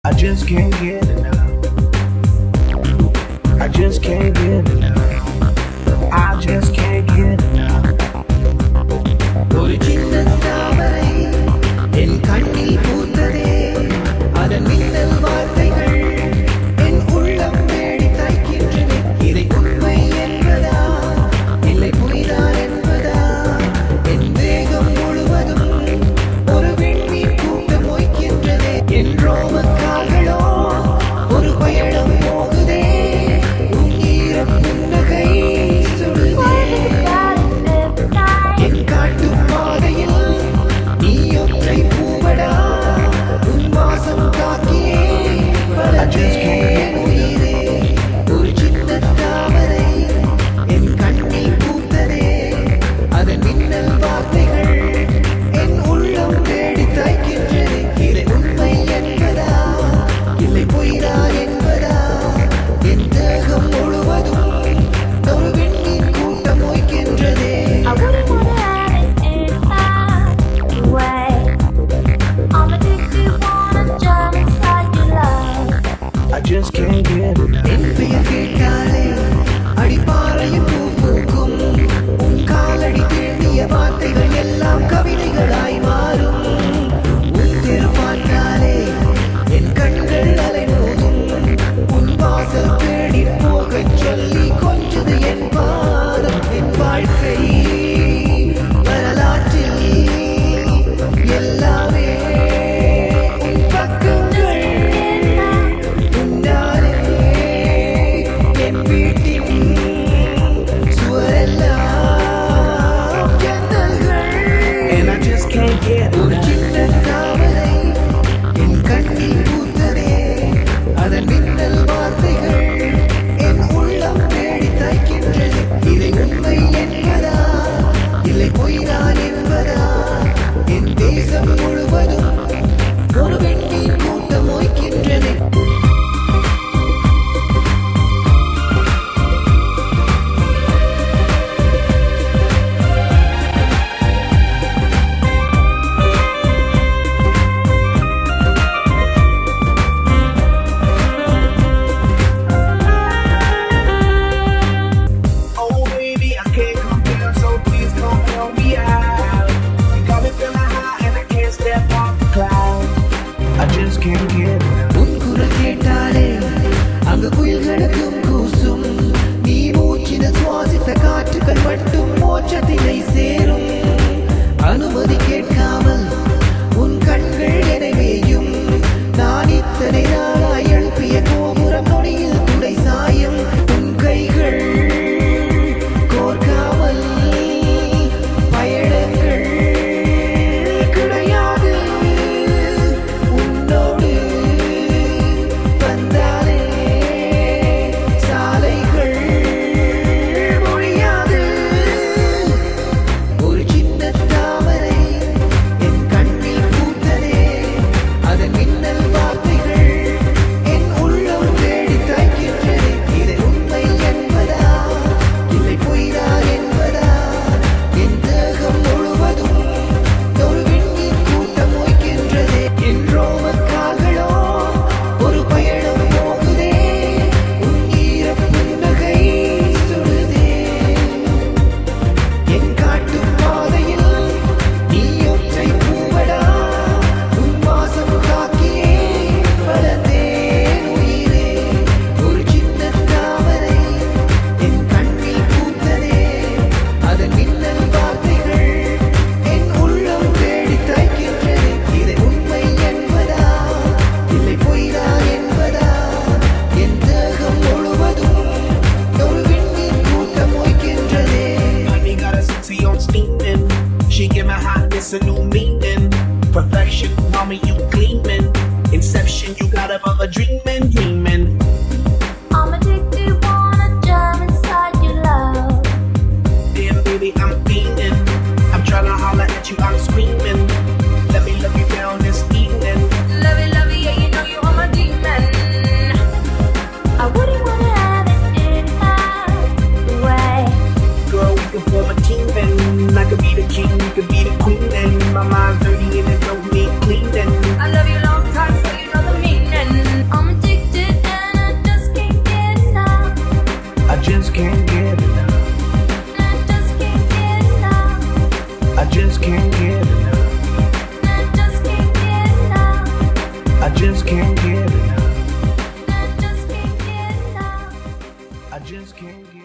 I just can't get enough. I just can't get enough. I just can't get enough. ஒரு சின்ன தாமரை என் கண்ணில் பூத்ததே அதன் மின்னல் வார்த்தைகள் என் உள்ளம் தேடி தைக்கின்றன இதை உண்மை என்பதா இல்லை பொய்தான் என்பதா என் தேகம் முழுவதும் ஒரு விண்மீன் கூட்டம் மொய்க்கின்றதே என் ரோமக்கால்களோ ஒரு பயணம் போகுதே உன் ஈரம் புன்னகை சுடுதே என் காட்டும் பாதையில் நீ ஒற்றை பூவடா உன் வாசம் காக்கியே வளர்ந்தே உயிரே ஒரு சின்ன தாமரை என் கண்ணில் பூத்ததே அதன் மின்னல் வார்த்தைகள் என் உள்ளம் தேடி தைக்கின்றது இதை உண்மை என்பதா இல்லை பொய்தான் என்பதா என் தேகம் முழுவதும் ஒரு விண்மீன் கூட்டம் மொய்க்கின்றதே I wouldn't wanna have it any other way. I'm addicted, wanna jump inside your love. I just can't get enough. என் பெயர் கேட்டாலே அடிப்பாறையில் பூ பூக்கும் உன் காலடி தேடிய வார்த்தைகள் எல்லாம் கவிதைகளாய் மாறும் உன் தெரு பார்த்தாலே என் கண்கள் அலைமோதும் உன் வாசல் தேடி போகச் சொல்லி கொஞ்சது என் பாதம் என் வாழ்க்கை வரலாற்றில் எல்லாமே உன் பக்கங்கள் உன்னாலே என் வீட்டின் சுவரெல்லாம் ஜன்னல்கள் And I just can't get ஒரு enough. சின்ன தாமரை என் கண்ணில் பூத்ததே அதன் மின்னல் வார்த்தைகள் என் உள்ளம் தேடி தைக்கின்றது இதை உண்மை என்பதா இல்லை பொய்தான் என்பதா என் தேசம் முழுவதும் ஒரு வெண்மீன் கூட்டம் மொய்க்கின்றது Oh baby, I can't come down, so please come help me out. You got me feeling high and I can't step off the cloud. I just can't get enough. உன் குரல் கேட்டாலே அங்கு குயில்களுக்கும் கூசும் நீ மூச்சின சுவாசித்த காற்றுகள் மட்டும் மோட்சத்தினை சேரும் அனுமதி கேட்காமல் உன் கண்கள் எனவேயும் நான் இத்தனை நாளாய் எழுப்பிய கோபுரம் நொடியில் துடை சாயும் உன் கைகள் கோர்க்காமல் பயணங்கள் கிடையாது உன்னோடு வந்தாலே சாலைகள் முடியாது ஒரு சின்ன தாமரை என் கண்ணில் பூத்ததே அதன் மின்னல் வார்த்தைகள் என் உள்ளம் தேடி தைக்கின்றது இதை உண்மை என்பதா இல்லை பொய்தான் என்பதா என் தேகம் முழுவதும் ஒரு விண்மீன் கூட்டம் மொய்க்கின்றதே என் ரோமக்கால்களோ ஒரு பயணம் போகுதே உன் ஈரப் புன்னகை சுடுதே என் காட்டும் பாதையில் நீ ஒற்றை பூவடா உன் வாசம் காக்கியே வளர்ந்தேன் உயிரே ஒரு சின்ன தாமரை என் கண்ணில் பூத்ததே அதன் மின்னல் வார்த்தைகள் என் உள்ளம் தேடி தைக்கின்றது இதை உண்மை என்பதா இல்லை பொய்தான் என்பதா என் தேகம் முழுவதும் ஒரு விண்மீன் கூட்டம் மொய்க்கின்றதே Honey got a sexy on steaming. She give my hotness a new meaning. Perfection, mommy, you gleaming. Inception, you got above a dreaming, dreaming. I'm addicted, wanna jump inside your love. Damn, baby, I'm fiending. I'm tryna holler at you, I'm screaming. Let me love you down this evening. Love it, yeah, you know you are my demon. I wouldn't wanna have it any other way. Girl, we can form a team and I could be the king, you could be the queen. And my mind's dirty and it don't need cleaning. I love you long time, so you know the meaning. just can't get enough. I just can't get enough. I just can't get enough. I just can't get enough. I just can't get